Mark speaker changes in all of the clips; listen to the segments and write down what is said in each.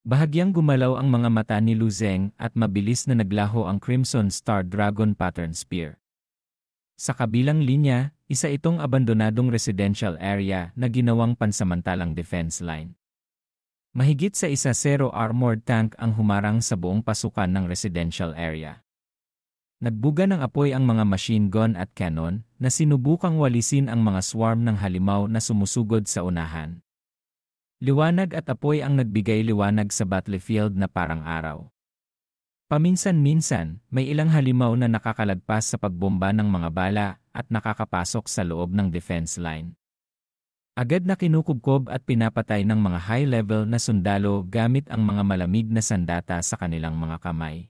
Speaker 1: Bahagyang gumalaw ang mga mata ni Lu Zeng at mabilis na naglaho ang Crimson Star Dragon Pattern Spear. Sa kabilang linya, isa itong abandonadong residential area na ginawang pansamantalang defense line. Mahigit sa isa zero armored tank ang humarang sa buong pasukan ng residential area. Nagbuga ng apoy ang mga machine gun at cannon na sinubukang walisin ang mga swarm ng halimaw na sumusugod sa unahan. Liwanag at apoy ang nagbigay liwanag sa battlefield na parang araw. Paminsan-minsan, may ilang halimaw na nakakalagpas sa pagbomba ng mga bala at nakakapasok sa loob ng defense line. Agad na kinukubkob at pinapatay ng mga high-level na sundalo gamit ang mga malamig na sandata sa kanilang mga kamay.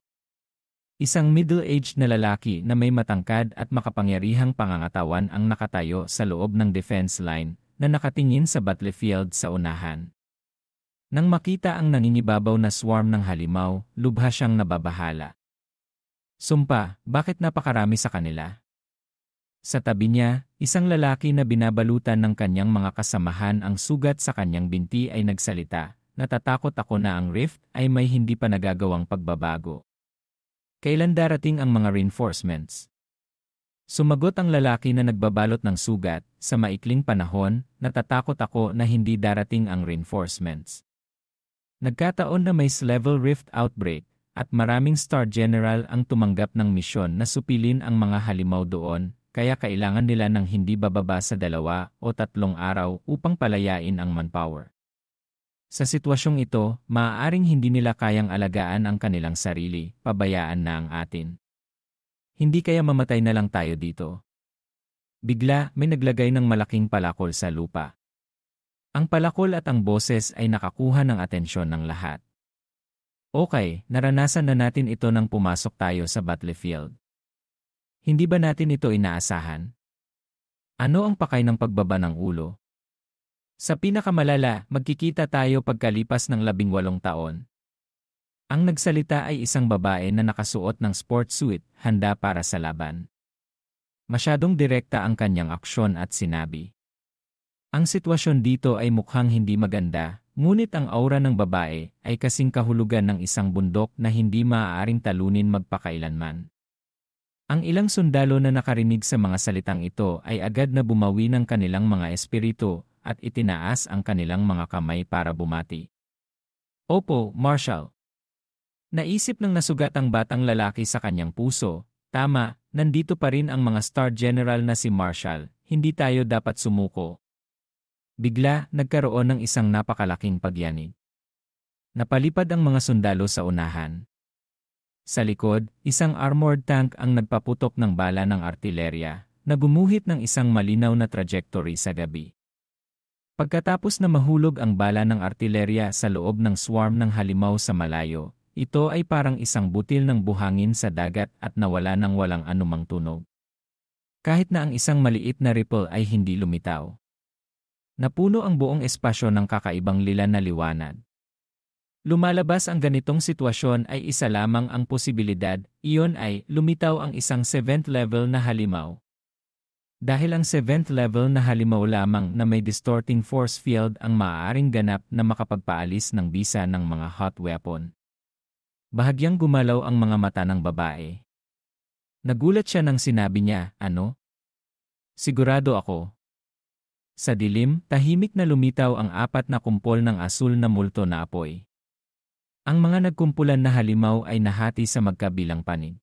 Speaker 1: Isang middle-aged na lalaki na may matangkad at makapangyarihang pangangatawan ang nakatayo sa loob ng defense line na nakatingin sa battlefield sa unahan. Nang makita ang nangingibabaw na swarm ng halimaw, lubha siyang nababahala. Sumpa, bakit napakarami sa kanila? Sa tabi niya, isang lalaki na binabalutan ng kanyang mga kasamahan ang sugat sa kanyang binti ay nagsalita, "Natatakot ako na ang rift ay may hindi pa nagagawang pagbabago. Kailan darating ang mga reinforcements?" Sumagot ang lalaki na nagbabalot ng sugat, "Sa maikling panahon, natatakot ako na hindi darating ang reinforcements." Nagkataon na may level rift outbreak, at maraming Star General ang tumanggap ng misyon na supilin ang mga halimaw doon, kaya kailangan nila ng hindi bababa sa 2 o 3 araw upang palayain ang manpower. Sa sitwasyong ito, maaaring hindi nila kayang alagaan ang kanilang sarili, pabayaan na ang atin. Hindi kaya mamatay na lang tayo dito? Bigla, may naglagay ng malaking palakol sa lupa. Ang palakol at ang boses ay nakakuha ng atensyon ng lahat. Okay, naranasan na natin ito nang pumasok tayo sa battlefield. Hindi ba natin ito inaasahan? Ano ang pakay ng pagbaba ng ulo? Sa pinakamalala, magkikita tayo pagkalipas ng 18 taon. Ang nagsalita ay isang babae na nakasuot ng sport suit, handa para sa laban. Masyadong direkta ang kanyang aksyon at sinabi. Ang sitwasyon dito ay mukhang hindi maganda, ngunit ang aura ng babae ay kasing kahulugan ng isang bundok na hindi maaaring talunin magpakailanman. Ang ilang sundalo na nakarinig sa mga salitang ito ay agad na bumawi ng kanilang mga espiritu at itinaas ang kanilang mga kamay para bumati. Opo, Marshal. Naisip ng nasugatang batang lalaki sa kanyang puso, tama, nandito pa rin ang mga Star General na si Marshal, hindi tayo dapat sumuko. Bigla, nagkaroon ng isang napakalaking pagyanig. Napalipad ang mga sundalo sa unahan. Sa likod, isang armored tank ang nagpaputok ng bala ng artilerya, na gumuhit ng isang malinaw na trajectory sa gabi. Pagkatapos na mahulog ang bala ng artilerya sa loob ng swarm ng halimaw sa malayo, ito ay parang isang butil ng buhangin sa dagat at nawala nang walang anumang tunog. Kahit na ang isang maliit na ripple ay hindi lumitaw. Napuno ang buong espasyo ng kakaibang lila na liwanag. Lumalabas ang ganitong sitwasyon ay isa lamang ang posibilidad, iyon ay lumitaw ang isang 7th level na halimaw. Dahil ang 7th level na halimaw lamang na may distorting force field ang maaaring ganap na makapagpaalis ng bisa ng mga hot weapon. Bahagyang gumalaw ang mga mata ng babae. Nagulat siya nang sinabi niya, "Ano?" "Sigurado ako." Sa dilim, tahimik na lumitaw ang 4 na kumpol ng asul na multo na apoy. Ang mga nagkumpulan na halimaw ay nahati sa magkabilang panig.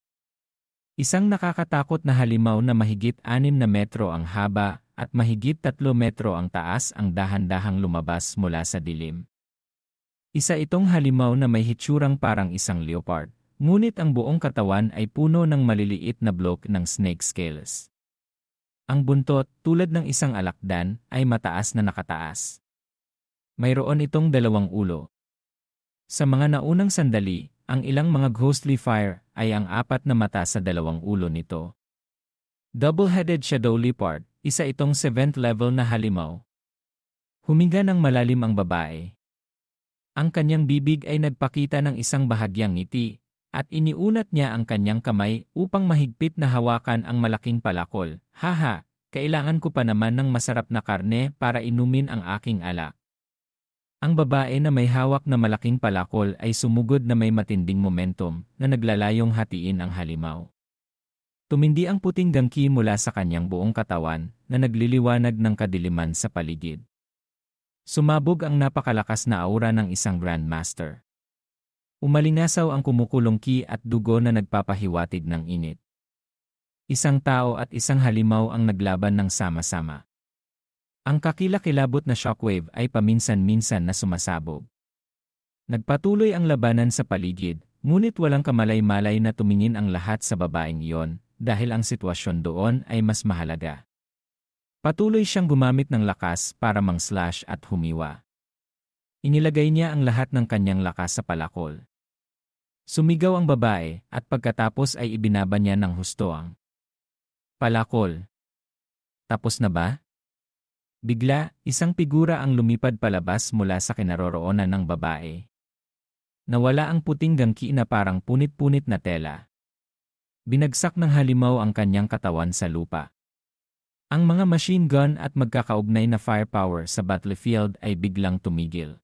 Speaker 1: Isang nakakatakot na halimaw na mahigit 6 na metro ang haba at mahigit 3 metro ang taas ang dahan-dahang lumabas mula sa dilim. Isa itong halimaw na may hitsurang parang isang leopard, ngunit ang buong katawan ay puno ng maliliit na blok ng snake scales. Ang buntot, tulad ng isang alakdan, ay mataas na nakataas. Mayroon itong 2 ulo. Sa mga naunang sandali, ang ilang mga ghostly fire ay ang 4 na mata sa 2 ulo nito. Double-headed shadow leopard, isa itong 7th level na halimaw. Huminga ng malalim ang babae. Ang kanyang bibig ay nagpakita ng isang bahagyang ngiti, at iniunat niya ang kanyang kamay upang mahigpit na hawakan ang malaking palakol. "Haha, kailangan ko pa naman ng masarap na karne para inumin ang aking alak." Ang babae na may hawak na malaking palakol ay sumugod na may matinding momentum na naglalayong hatiin ang halimaw. Tumindi ang puting gangki mula sa kanyang buong katawan na nagliliwanag ng kadiliman sa paligid. Sumabog ang napakalakas na aura ng isang Grandmaster. Umalingasaw ang kumukulong ki at dugo na nagpapahiwatig ng init. Isang tao at isang halimaw ang naglaban ng sama-sama. Ang kakilakilabot na shockwave ay paminsan-minsan na sumasabog. Nagpatuloy ang labanan sa paligid, ngunit walang kamalay-malay na tumingin ang lahat sa babaeng iyon dahil ang sitwasyon doon ay mas mahalaga. Patuloy siyang gumamit ng lakas para mang-slash at humiwa. Inilagay niya ang lahat ng kanyang lakas sa palakol. Sumigaw ang babae at pagkatapos ay ibinaba niya ng husto ang palakol. Tapos na ba? Bigla, isang figura ang lumipad palabas mula sa kinaroroonan ng babae. Nawala ang puting gangki na parang punit-punit na tela. Binagsak ng halimaw ang kanyang katawan sa lupa. Ang mga machine gun at magkakaugnay na firepower sa battlefield ay biglang tumigil.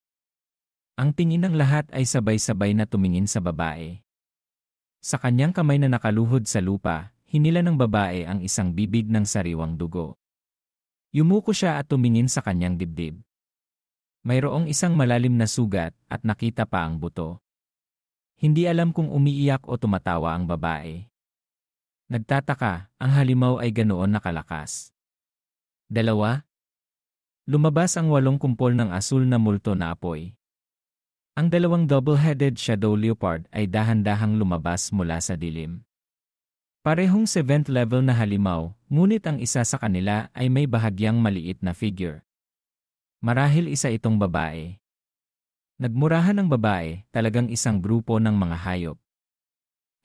Speaker 1: Ang tingin ng lahat ay sabay-sabay na tumingin sa babae. Sa kanyang kamay na nakaluhod sa lupa, hinila ng babae ang isang bibig ng sariwang dugo. Yumuko siya at tumingin sa kanyang dibdib. Mayroong isang malalim na sugat at nakita pa ang buto. Hindi alam kung umiiyak o tumatawa ang babae. Nagtataka, ang halimaw ay ganoon nakalakas. 2. Lumabas ang 8 kumpol ng asul na multo na apoy. Ang 2 double-headed shadow leopard ay dahan-dahang lumabas mula sa dilim. Parehong 7th level na halimaw, ngunit ang isa sa kanila ay may bahagyang maliit na figure. Marahil isa itong babae. Nagmurahan ng babae, talagang isang grupo ng mga hayop.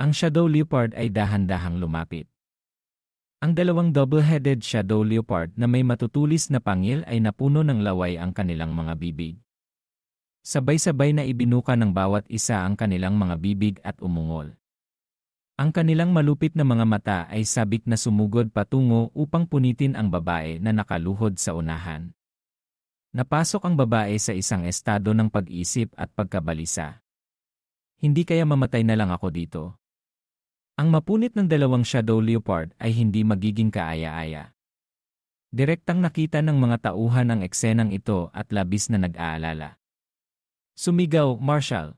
Speaker 1: Ang shadow leopard ay dahan-dahang lumapit. Ang 2 double-headed shadow leopard na may matutulis na pangil ay napuno ng laway ang kanilang mga bibig. Sabay-sabay na ibinuka ng bawat isa ang kanilang mga bibig at umungol. Ang kanilang malupit na mga mata ay sabik na sumugod patungo upang punitin ang babae na nakaluhod sa unahan. Napasok ang babae sa isang estado ng pag-isip at pagkabalisa. Hindi kaya mamatay na lang ako dito? Ang mapunit ng 2 shadow leopard ay hindi magiging kaaya-aya. Direktang nakita ng mga tauhan ang eksenang ito at labis na nag-aalala. Sumigaw, Marshal!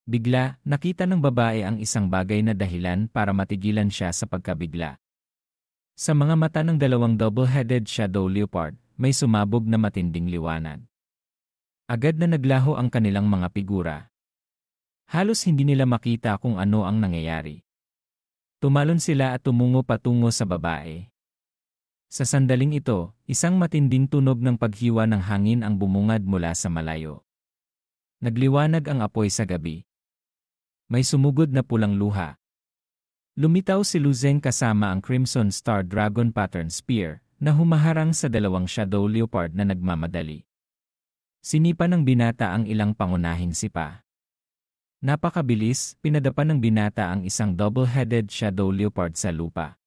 Speaker 1: Bigla, nakita ng babae ang isang bagay na dahilan para matigilan siya sa pagkabigla. Sa mga mata ng 2 double-headed shadow leopard, may sumabog na matinding liwanag. Agad na naglaho ang kanilang mga figura. Halos hindi nila makita kung ano ang nangyayari. Tumalon sila at tumungo patungo sa babae. Sa sandaling ito, isang matinding tunog ng paghiwa ng hangin ang bumungad mula sa malayo. Nagliwanag ang apoy sa gabi. May sumugod na pulang luha. Lumitaw si Lu Zeng kasama ang Crimson Star Dragon Pattern Spear na humaharang sa 2 shadow leopard na nagmamadali. Sinipa ng binata ang ilang pangunahing sipa. Napakabilis, pinadapa ng binata ang isang double-headed shadow leopard sa lupa.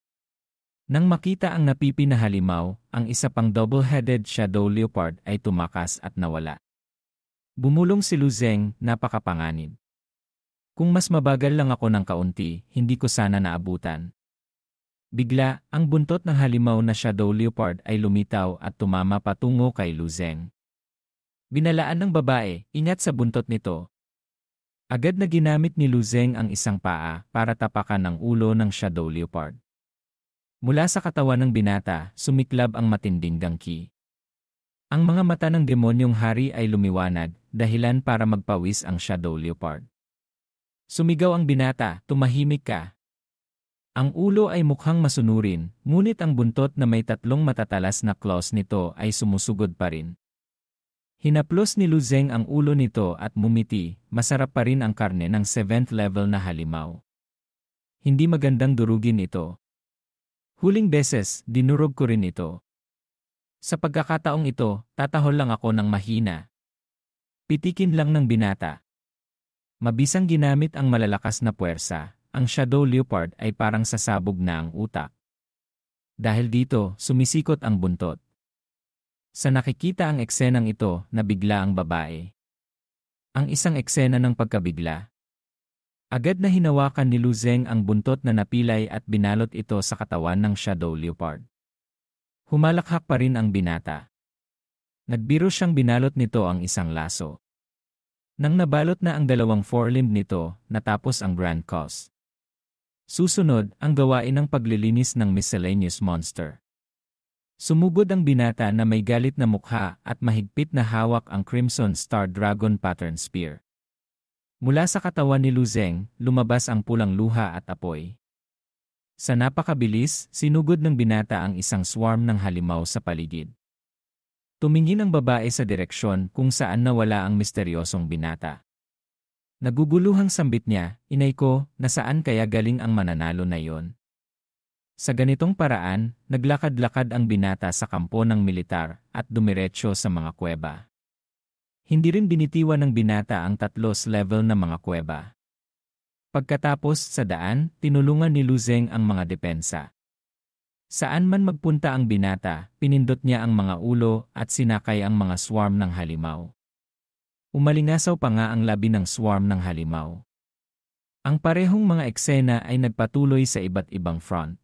Speaker 1: Nang makita ang napipi na halimaw, ang isa pang double-headed shadow leopard ay tumakas at nawala. Bumulong si Lu Zeng, napakapanganib. Kung mas mabagal lang ako ng kaunti, hindi ko sana naabutan. Bigla, ang buntot ng halimaw na shadow leopard ay lumitaw at tumama patungo kay Lu Zeng. Binalaan ng babae, ingat sa buntot nito. Agad na ginamit ni Lu Zeng ang isang paa para tapakan ang ulo ng shadow leopard. Mula sa katawan ng binata, sumiklab ang matinding gangki. Ang mga mata ng demonyong hari ay lumiwanag, dahilan para magpawis ang shadow leopard. Sumigaw ang binata, tumahimik ka. Ang ulo ay mukhang masunurin, ngunit ang buntot na may 3 matatalas na claws nito ay sumusugod pa rin. Hinaplos ni Lu Zeng ang ulo nito at mumiti, masarap pa rin ang karne ng 7th level na halimaw. Hindi magandang durugin ito. Huling beses, dinurog ko rin ito. Sa pagkakataong ito, tatahol lang ako ng mahina. Pitikin lang ng binata. Mabisang ginamit ang malalakas na puwersa, ang shadow leopard ay parang sasabog na ang utak. Dahil dito, sumisikot ang buntot. Sa nakikita ang eksenang ito, nabigla ang babae. Ang isang eksena ng pagkabigla. Agad na hinawakan ni Lu Zeng ang buntot na napilay at binalot ito sa katawan ng Shadow Leopard. Humalakhak pa rin ang binata. Nagbiro siyang binalot nito ang isang laso. Nang nabalot na ang dalawang forelimb nito, natapos ang Grand Cause. Susunod, ang gawain ng paglilinis ng miscellaneous monster. Sumugod ang binata na may galit na mukha at mahigpit na hawak ang Crimson Star Dragon Pattern Spear. Mula sa katawan ni Lu Zeng, lumabas ang pulang luha at apoy. Sa napakabilis, sinugod ng binata ang isang swarm ng halimaw sa paligid. Tumingin ang babae sa direksyon kung saan nawala ang misteryosong binata. Naguguluhang sambit niya, "Inay ko, nasaan kaya galing ang mananalo na yon?" Sa ganitong paraan, naglakad-lakad ang binata sa kampo ng militar at dumiretso sa mga kuweba. Hindi rin binitiwan ng binata ang 3 level na mga kuweba. Pagkatapos sa daan, tinulungan ni Lu Zeng ang mga depensa. Saan man magpunta ang binata, pinindot niya ang mga ulo at sinakay ang mga swarm ng halimaw. Umalingasaw pa nga ang labi ng swarm ng halimaw. Ang parehong mga eksena ay nagpatuloy sa iba't ibang front.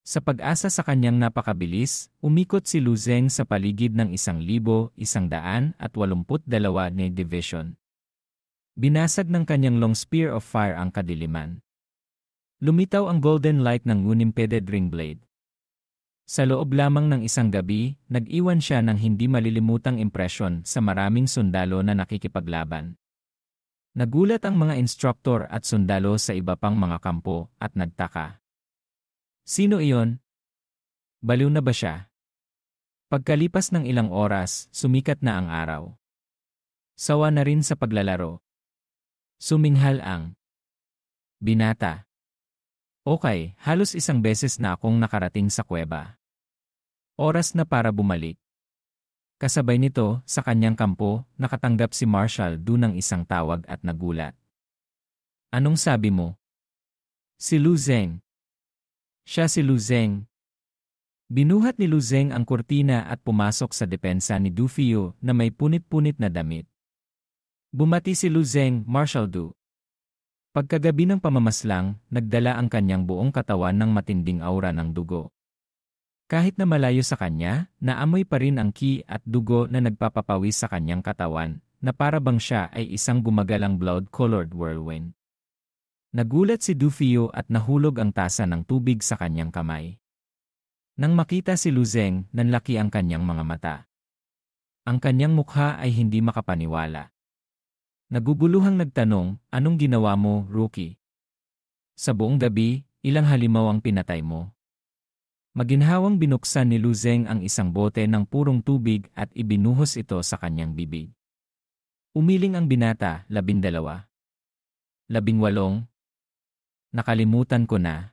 Speaker 1: Sa pag-asa sa kanyang napakabilis, umikot si Lu Zeng sa paligid ng 1,182 na division. Binasag ng kanyang long spear of fire ang kadiliman. Lumitaw ang golden light ng unimpeded ring blade. Sa loob lamang ng isang gabi, nag-iwan siya ng hindi malilimutang impresyon sa maraming sundalo na nakikipaglaban. Nagulat ang mga instruktor at sundalo sa iba pang mga kampo at nagtaka. Sino iyon? Baliw na ba siya? Pagkalipas ng ilang oras, sumikat na ang araw. Sawa na rin sa paglalaro. Suminghal ang binata. Okay, halos isang beses na akong nakarating sa kuweba. Oras na para bumalik. Kasabay nito, sa kanyang kampo, nakatanggap si Marshal Du ng isang tawag at nagulat. Anong sabi mo? Si Lu Zeng. Siya si Lu Zeng. Binuhat ni Lu Zeng ang kurtina at pumasok sa depensa ni Du Fio na may punit-punit na damit. Bumati si Lu Zeng, Marshal Du. Pagkagabi ng pamamaslang, nagdala ang kanyang buong katawan ng matinding aura ng dugo. Kahit na malayo sa kanya, naamoy pa rin ang ki at dugo na nagpapapawis sa kanyang katawan, na para bang siya ay isang gumagalang blood-colored whirlwind. Nagulat si Du Fio at nahulog ang tasa ng tubig sa kanyang kamay. Nang makita si Lu Zeng, nanlaki ang kanyang mga mata. Ang kanyang mukha ay hindi makapaniwala. Naguguluhang nagtanong, anong ginawa mo, rookie? Sa buong gabi, ilang halimaw ang pinatay mo? Maginhawang binuksan ni Lu Zeng ang isang bote ng purong tubig at ibinuhos ito sa kanyang bibig. Umiling ang binata, 12. 18. Nakalimutan ko na.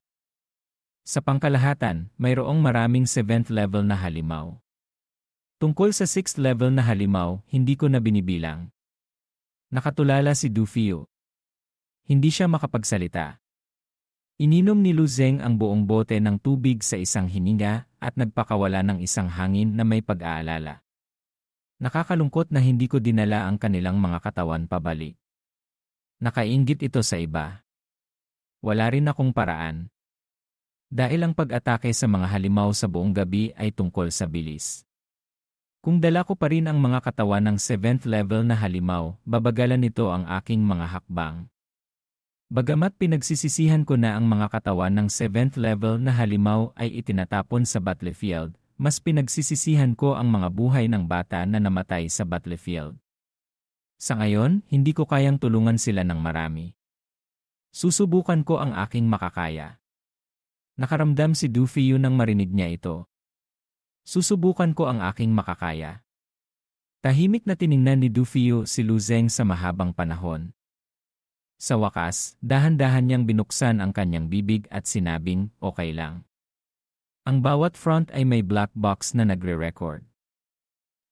Speaker 1: Sa pangkalahatan, mayroong maraming 7th level na halimaw. Tungkol sa 6th level na halimaw, hindi ko na binibilang. Nakatulala si Du Fio. Hindi siya makapagsalita. Ininom ni Lu Zeng ang buong bote ng tubig sa isang hininga at nagpakawala ng isang hangin na may pag-aalala. Nakakalungkot na hindi ko dinala ang kanilang mga katawan pabalik. Nakainggit ito sa iba. Wala rin akong paraan. Dahil ang pag-atake sa mga halimaw sa buong gabi ay tungkol sa bilis. Kung dala ko pa rin ang mga katawan ng 7th level na halimaw, babagalan nito ang aking mga hakbang. Bagamat pinagsisisihan ko na ang mga katawan ng 7th level na halimaw ay itinatapon sa battlefield, mas pinagsisisihan ko ang mga buhay ng bata na namatay sa battlefield. Sa ngayon, hindi ko kayang tulungan sila ng marami. Susubukan ko ang aking makakaya. Nakaramdam si Du Fio nang marinig niya ito. Susubukan ko ang aking makakaya. Tahimik na tiningnan ni Du Fio si Lu Zeng sa mahabang panahon. Sa wakas, dahan-dahan niyang binuksan ang kanyang bibig at sinabing, okay lang. Ang bawat front ay may black box na nagre-record.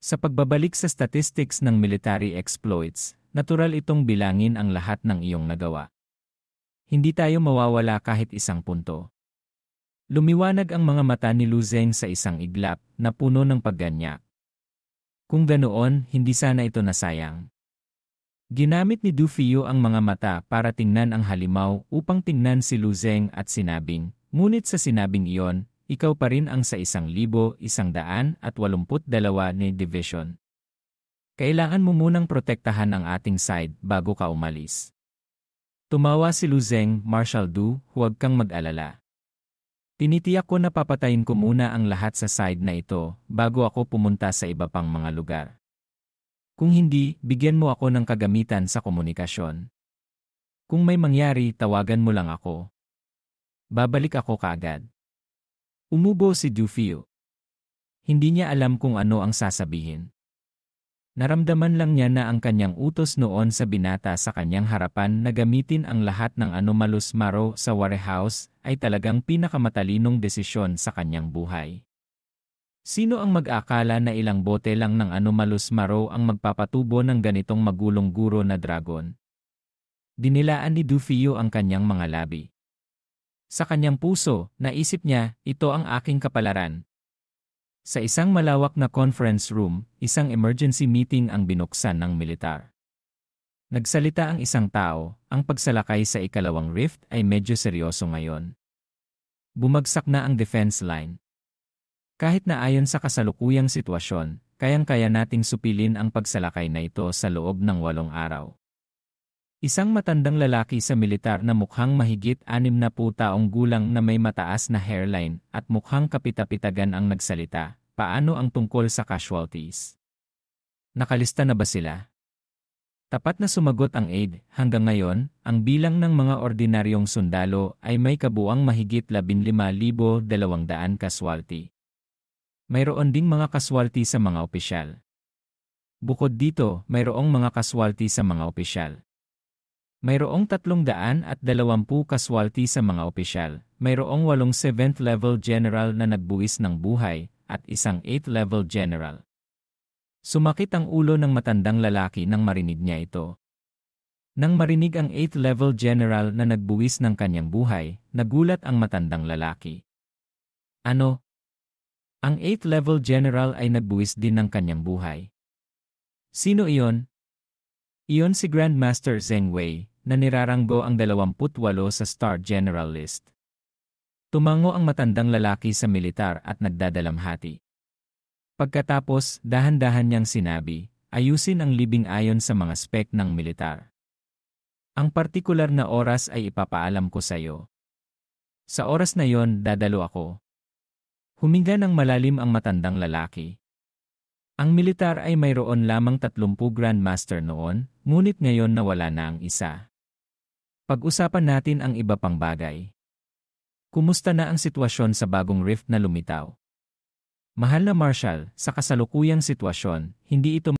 Speaker 1: Sa pagbabalik sa statistics ng military exploits, natural itong bilangin ang lahat ng iyong nagawa. Hindi tayo mawawala kahit isang punto. Lumiwanag ang mga mata ni Lu Zeng sa isang iglap na puno ng pagganyak. Kung ganoon, hindi sana ito nasayang. Ginamit ni Du Fio ang mga mata para tingnan ang halimaw upang tingnan si Lu Zeng at sinabing, ngunit sa sinabing iyon, ikaw pa rin ang sa 1,182 ni Division. Kailangan mo munang protektahan ang ating side bago ka umalis. Tumawa si Lu Zeng, Marshal Du, huwag kang mag-alala. Tinitiyak ko na papatayin ko muna ang lahat sa side na ito bago ako pumunta sa iba pang mga lugar. Kung hindi, bigyan mo ako ng kagamitan sa komunikasyon. Kung may mangyari, tawagan mo lang ako. Babalik ako kaagad. Umubo si Du Fio. Hindi niya alam kung ano ang sasabihin. Naramdaman lang niya na ang kanyang utos noon sa binata sa kanyang harapan na gamitin ang lahat ng anomalous marrow sa warehouse ay talagang pinakamatalinong desisyon sa kanyang buhay. Sino ang mag-akala na ilang bote lang ng anomalous marrow ang magpapatubo ng ganitong magulong guro na dragon? Dinilaan ni Du Fio ang kanyang mga labi. Sa kanyang puso, naisip niya, ito ang aking kapalaran. Sa isang malawak na conference room, isang emergency meeting ang binuksan ng militar. Nagsalita ang isang tao, ang pagsalakay sa ikalawang rift ay medyo seryoso ngayon. Bumagsak na ang defense line. Kahit na ayon sa kasalukuyang sitwasyon, kayang-kaya nating supilin ang pagsalakay na ito sa loob ng 8 araw. Isang matandang lalaki sa militar na mukhang mahigit 60 taong gulang na may mataas na hairline at mukhang kapitapitagan ang nagsalita, paano ang tungkol sa casualties? Nakalista na ba sila? Tapat na sumagot ang aide, hanggang ngayon, ang bilang ng mga ordinaryong sundalo ay may kabuang mahigit 15,200 casualty. Mayroon ding mga casualty sa mga opisyal. Bukod dito, mayroong mga casualty sa mga opisyal. Mayroong 320 casualty sa mga opisyal. Mayroong 8 7th level general na nagbuwis ng buhay at isang 8th level general. Sumakit ang ulo ng matandang lalaki nang marinig niya ito. Nang marinig ang 8th level general na nagbuwis ng kanyang buhay, nagulat ang matandang lalaki. Ano? Ang 8th level general ay nagbuwis din ng kanyang buhay. Sino iyon? Iyon si Grandmaster Zheng Wei, na niraranggo ang 28 sa Star General List. Tumango ang matandang lalaki sa militar at nagdadalamhati. Pagkatapos, dahan-dahan niyang sinabi, ayusin ang libing ayon sa mga spec ng militar. Ang partikular na oras ay ipapaalam ko sa iyo. Sa oras na yon, dadalo ako. Huminga ng malalim ang matandang lalaki. Ang militar ay mayroon lamang 30 Grandmaster noon, ngunit ngayon nawala na ang isa. Pag-usapan natin ang iba pang bagay. Kumusta na ang sitwasyon sa bagong rift na lumitaw? Mahal na Marshal, sa kasalukuyang sitwasyon, hindi ito